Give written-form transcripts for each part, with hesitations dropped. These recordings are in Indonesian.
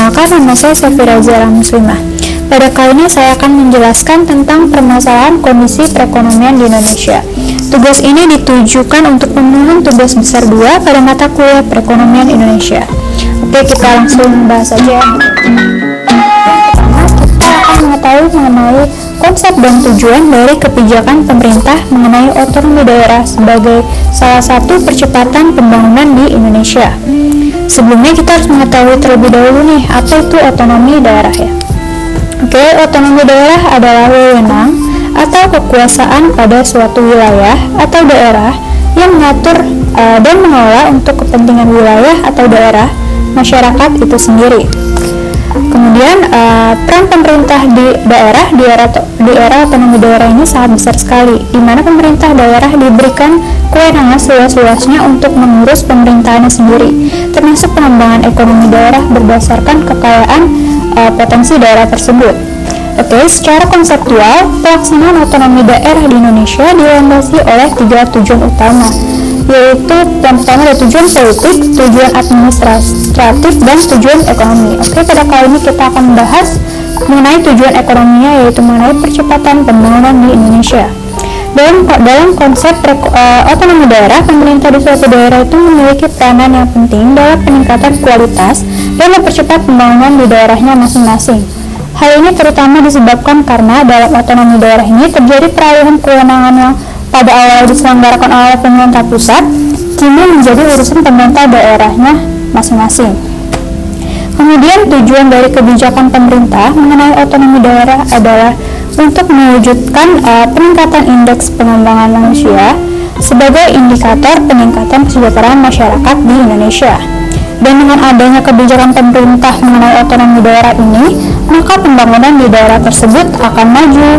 Perkenalkan, nama saya Safira Zara Muslimah. Pada kali ini saya akan menjelaskan tentang permasalahan kondisi perekonomian di Indonesia. Tugas ini ditujukan untuk pemenuhan tugas besar 2 pada mata kuliah perekonomian Indonesia. Oke, kita langsung bahas saja. Pertama, kita akan mengetahui mengenai konsep dan tujuan dari kebijakan pemerintah mengenai otonomi daerah sebagai salah satu percepatan pembangunan di Indonesia. Sebelumnya kita harus mengetahui terlebih dahulu nih, apa itu otonomi daerah ya. Oke, otonomi daerah adalah wewenang atau kekuasaan pada suatu wilayah atau daerah yang mengatur dan mengelola untuk kepentingan wilayah atau daerah masyarakat itu sendiri. Kemudian peran pemerintah di era otonomi daerah ini sangat besar sekali, di mana pemerintah daerah diberikan kewenangan seluas-luasnya untuk mengurus pemerintahannya sendiri, termasuk pengembangan ekonomi daerah berdasarkan kekayaan potensi daerah tersebut. Oke, secara konseptual, pelaksanaan otonomi daerah di Indonesia dilandasi oleh 3 tujuan utama, yaitu yang pertama ada tujuan politik, tujuan administratif, dan tujuan ekonomi. Oke, pada kali ini kita akan membahas mengenai tujuan ekonominya, yaitu mengenai percepatan pembangunan di Indonesia. Dalam konsep otonomi daerah, pemerintah di suatu daerah itu memiliki peranan yang penting dalam peningkatan kualitas dan mempercepat pembangunan di daerahnya masing-masing. Hal ini terutama disebabkan karena dalam otonomi daerah ini terjadi peralihan kewenangan yang pada awal diselenggarakan oleh pemerintah pusat, kini menjadi urusan pemerintah daerahnya masing-masing. Kemudian tujuan dari kebijakan pemerintah mengenai otonomi daerah adalah untuk mewujudkan peningkatan indeks pengembangan manusia sebagai indikator peningkatan kesejahteraan masyarakat di Indonesia. Dan dengan adanya kebijakan pemerintah mengenai otonomi daerah ini, maka pembangunan di daerah tersebut akan maju,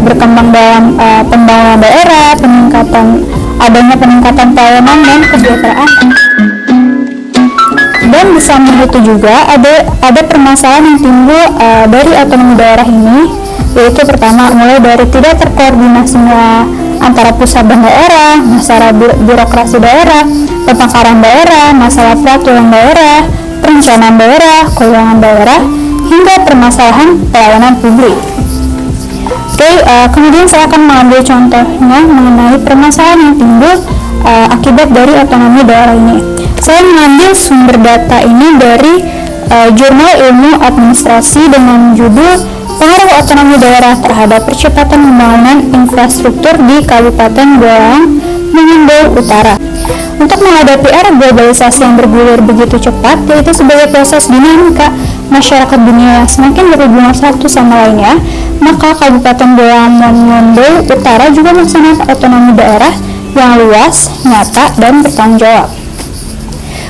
berkembang dalam pembangunan daerah, adanya peningkatan pelayanan dan kesejahteraan. Dan di samping itu juga ada permasalahan yang timbul dari otonomi daerah ini, yaitu pertama mulai dari tidak terkoordinasinya antara pusat dan daerah, masalah birokrasi daerah, pemekaran daerah, masalah peraturan daerah, perencanaan daerah, keuangan daerah, hingga permasalahan pelayanan publik. Oke, kemudian saya akan mengambil contohnya mengenai permasalahan yang timbul akibat dari otonomi daerah ini. Saya mengambil sumber data ini dari Jurnal Ilmu Administrasi dengan judul Pengaruh Otonomi Daerah Terhadap Percepatan Pembangunan Infrastruktur di Kabupaten Golang, Mongondo Utara. Untuk menghadapi era globalisasi yang bergulir begitu cepat, yaitu sebagai proses dinamika masyarakat dunia yang semakin berhubungan satu sama lainnya, maka Kabupaten Golang, Mongondo Utara juga melaksanakan otonomi daerah yang luas, nyata, dan bertanggung jawab.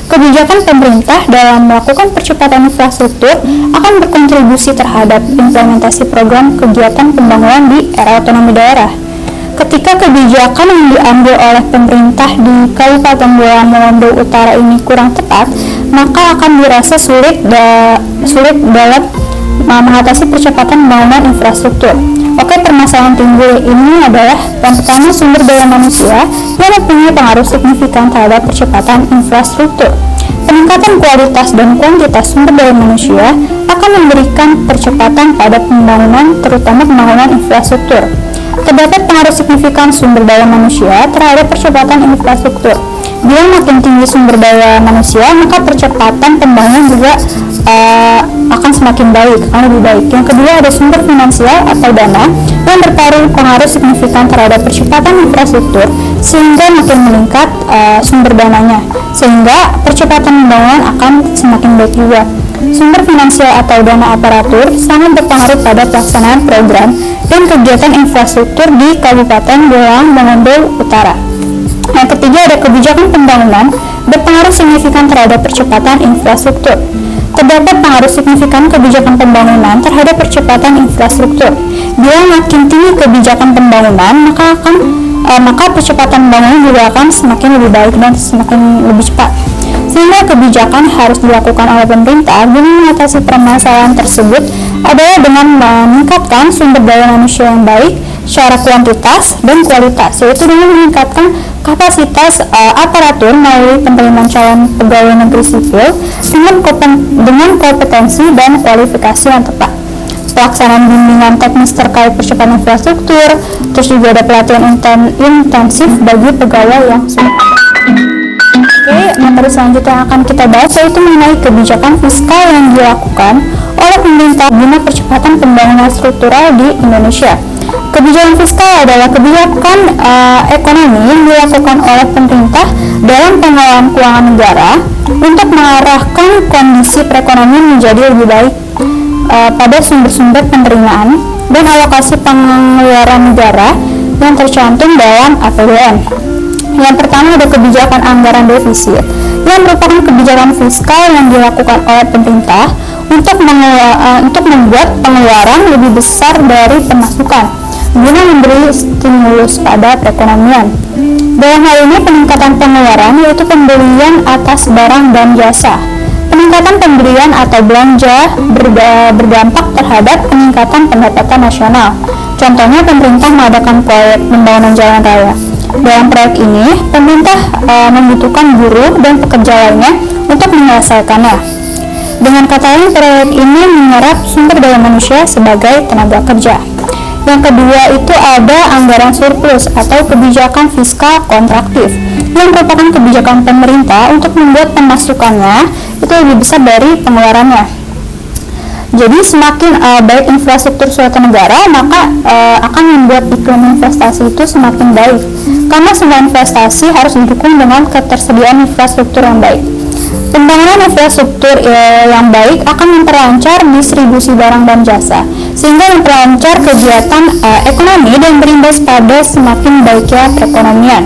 Kebijakan pemerintah dalam melakukan percepatan infrastruktur akan berkontribusi terhadap implementasi program kegiatan pembangunan di era otonomi daerah. Ketika kebijakan yang diambil oleh pemerintah di Kabupaten Golang, Mongondo Utara ini kurang tepat, maka akan dirasa sulit dalam mengatasi percepatan pembangunan infrastruktur. Oke, permasalahan timbul ini adalah yang pertama, sumber daya manusia yang mempunyai pengaruh signifikan terhadap percepatan infrastruktur. Peningkatan kualitas dan kuantitas sumber daya manusia akan memberikan percepatan pada pembangunan, terutama pembangunan infrastruktur. Terdapat pengaruh signifikan sumber daya manusia terhadap percepatan infrastruktur. Bila makin tinggi sumber daya manusia, maka percepatan pembangunan juga akan semakin baik, akan lebih baik. Yang kedua, ada sumber finansial atau dana yang berpengaruh signifikan terhadap percepatan infrastruktur, sehingga makin meningkat sumber dananya, sehingga percepatan pembangunan akan semakin baik juga. Sumber finansial atau dana aparatur sangat berpengaruh pada pelaksanaan program dan kegiatan infrastruktur di Kabupaten Golang, Mongondo Utara. Yang ketiga, ada kebijakan pembangunan berpengaruh signifikan terhadap percepatan infrastruktur. Terdapat pengaruh signifikan kebijakan pembangunan terhadap percepatan infrastruktur. Bila makin tinggi kebijakan pembangunan, maka percepatan pembangunan juga akan semakin lebih baik dan semakin lebih cepat. Sehingga kebijakan harus dilakukan oleh pemerintah guna mengatasi permasalahan tersebut adalah dengan meningkatkan sumber daya manusia yang baik secara kuantitas dan kualitas, yaitu dengan meningkatkan kapasitas aparatur melalui penerimaan calon pegawai negeri sipil dengan kompetensi dan kualifikasi yang tepat. Pelaksanaan bimbingan teknis terkait percepatan infrastruktur, terus juga ada pelatihan intensif bagi pegawai yang sudah ada. Oke, materi selanjutnya yang akan kita bahas yaitu mengenai kebijakan fiskal yang dilakukan oleh pemerintah guna percepatan pembangunan struktural di Indonesia. Kebijakan fiskal adalah kebijakan ekonomi yang dilakukan oleh pemerintah dalam pengelolaan keuangan negara untuk mengarahkan kondisi perekonomian menjadi lebih baik pada sumber-sumber penerimaan dan alokasi pengeluaran negara yang tercantum dalam APBN. Yang pertama ada kebijakan anggaran defisit, yang merupakan kebijakan fiskal yang dilakukan oleh pemerintah untuk membuat pengeluaran lebih besar dari pemasukan guna memberi stimulus pada perekonomian. Dalam hal ini peningkatan pengeluaran yaitu pembelian atas barang dan jasa. Peningkatan pembelian atau belanja berdampak terhadap peningkatan pendapatan nasional. Contohnya pemerintah mengadakan proyek pembangunan jalan raya. Dalam proyek ini, pemerintah membutuhkan buruh dan pekerja lainnya untuk menyelesaikannya. Dengan kata lain, proyek ini menyerap sumber daya manusia sebagai tenaga kerja. Yang kedua itu ada anggaran surplus atau kebijakan fiskal kontraktif, yang merupakan kebijakan pemerintah untuk membuat pemasukannya itu lebih besar dari pengeluarannya. Jadi semakin baik infrastruktur suatu negara, maka akan membuat iklim investasi itu semakin baik. Karena semua investasi harus didukung dengan ketersediaan infrastruktur yang baik. Pembangunan infrastruktur yang baik akan memperlancar distribusi barang dan jasa, sehingga memperlancar kegiatan ekonomi dan berimbas pada semakin baiknya perekonomian.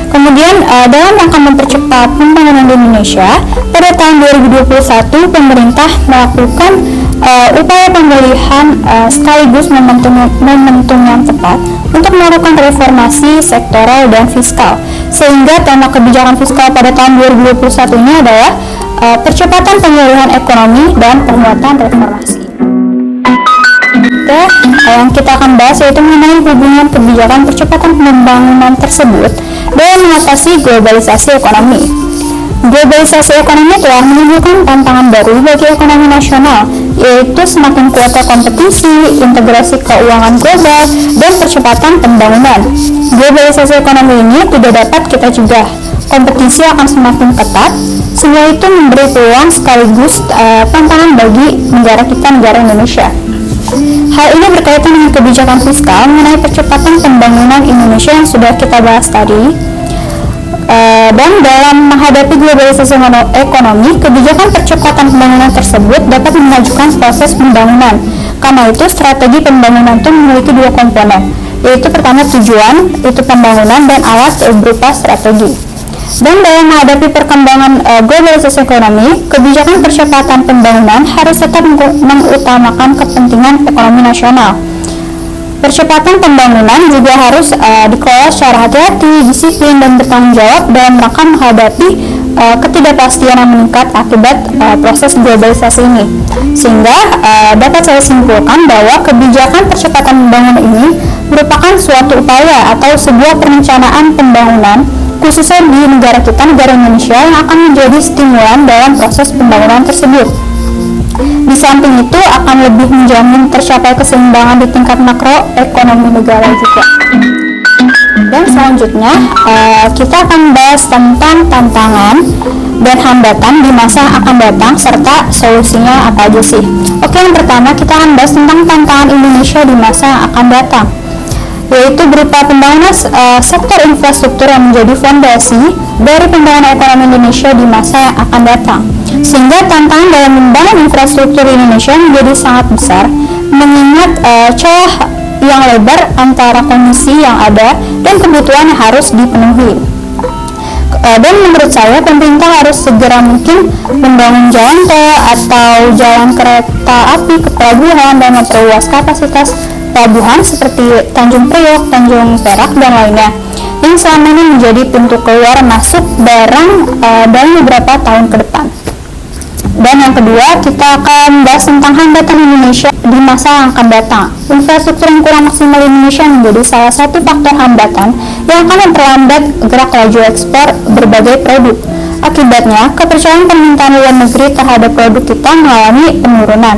Kemudian dalam rangka mempercepat pembangunan di Indonesia, pada tahun 2021 pemerintah melakukan upaya pemulihan sekaligus momentum yang tepat untuk melakukan reformasi sektoral dan fiskal, sehingga tema kebijakan fiskal pada tahun 2021 ini adalah percepatan pemulihan ekonomi dan penguatan reformasi. Yang kita akan bahas yaitu mengenai hubungan kebijakan percepatan pembangunan tersebut dalam mengatasi globalisasi ekonomi. Globalisasi ekonomi telah menimbulkan tantangan baru bagi ekonomi nasional, yaitu semakin kuatnya kompetisi, integrasi keuangan global, dan percepatan pembangunan. Globalisasi ekonomi ini tidak dapat kita cegah. Kompetisi akan semakin ketat. Semua itu memberi peluang sekaligus tantangan bagi negara kita, negara Indonesia. Hal ini berkaitan dengan kebijakan fiskal mengenai percepatan pembangunan Indonesia yang sudah kita bahas tadi. Dan dalam menghadapi globalisasi ekonomi, kebijakan percepatan pembangunan tersebut dapat memajukan proses pembangunan. Karena itu, strategi pembangunan itu memiliki dua komponen, yaitu pertama tujuan, itu pembangunan, dan alat berupa strategi. Dan dalam menghadapi perkembangan globalisasi ekonomi, kebijakan percepatan pembangunan harus tetap mengutamakan kepentingan ekonomi nasional. Percepatan pembangunan juga harus dikelola secara hati-hati, disiplin, dan bertanggung jawab dalam rangka menghadapi ketidakpastian yang meningkat akibat proses globalisasi ini. Sehingga dapat saya simpulkan bahwa kebijakan percepatan pembangunan ini merupakan suatu upaya atau sebuah perencanaan pembangunan khususnya di negara kita, negara Indonesia, yang akan menjadi stimulan dalam proses pembangunan tersebut. Di samping itu akan lebih menjamin tercapai keseimbangan di tingkat makroekonomi negara juga. Dan selanjutnya kita akan bahas tentang tantangan dan hambatan di masa yang akan datang serta solusinya apa aja sih. Oke, yang pertama kita akan bahas tentang tantangan Indonesia di masa yang akan datang, yaitu berupa pembangunan sektor infrastruktur yang menjadi fondasi dari pembangunan ekonomi Indonesia di masa yang akan datang. Sehingga tantangan dalam membangun infrastruktur Indonesia menjadi sangat besar, mengingat celah yang lebar antara kondisi yang ada dan kebutuhan yang harus dipenuhi. Dan menurut saya pemerintah harus segera mungkin membangun jalan tol atau jalan kereta api ke pelabuhan dan memperluas kapasitas pelabuhan seperti Tanjung Priok, Tanjung Perak, dan lainnya, yang selama ini menjadi pintu keluar masuk barang dalam beberapa tahun ke depan. Dan yang kedua, kita akan bahas tentang hambatan Indonesia di masa yang akan datang. Infrastruktur yang kurang maksimal Indonesia menjadi salah satu faktor hambatan yang akan memperlambat gerak laju ekspor berbagai produk. Akibatnya, kepercayaan permintaan luar negeri terhadap produk kita mengalami penurunan.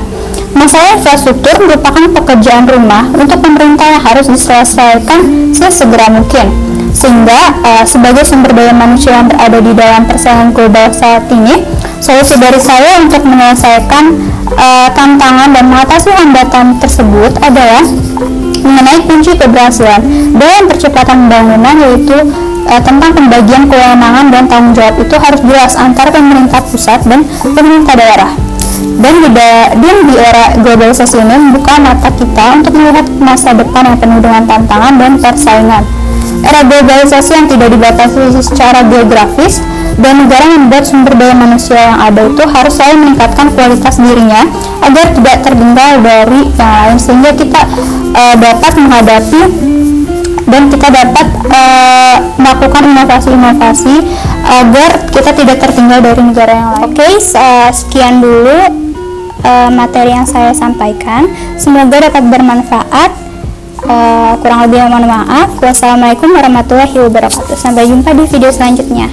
Masalah infrastruktur merupakan pekerjaan rumah untuk pemerintah yang harus diselesaikan sesegera mungkin. Sehingga sebagai sumber daya manusia yang berada di dalam persaingan global saat ini, solusi dari saya untuk menyelesaikan tantangan dan mengatasi hambatan tersebut adalah mengenai kunci keberhasilan dalam percepatan pembangunan, yaitu tentang pembagian kewenangan dan tanggung jawab itu harus jelas antara pemerintah pusat dan pemerintah daerah. Dan di era globalisasi ini membuka mata kita untuk melihat masa depan yang penuh dengan tantangan dan persaingan. Era globalisasi yang tidak dibatasi secara geografis dan negara membuat sumber daya manusia yang ada itu harus selalu meningkatkan kualitas dirinya agar tidak tertinggal dari yang lain, sehingga kita dapat menghadapi dan kita dapat melakukan inovasi-inovasi agar kita tidak tertinggal dari negara yang lain. Oke, sekian dulu materi yang saya sampaikan. Semoga dapat bermanfaat. Kurang lebih mohon maaf. Wassalamualaikum warahmatullahi wabarakatuh. Sampai jumpa di video selanjutnya.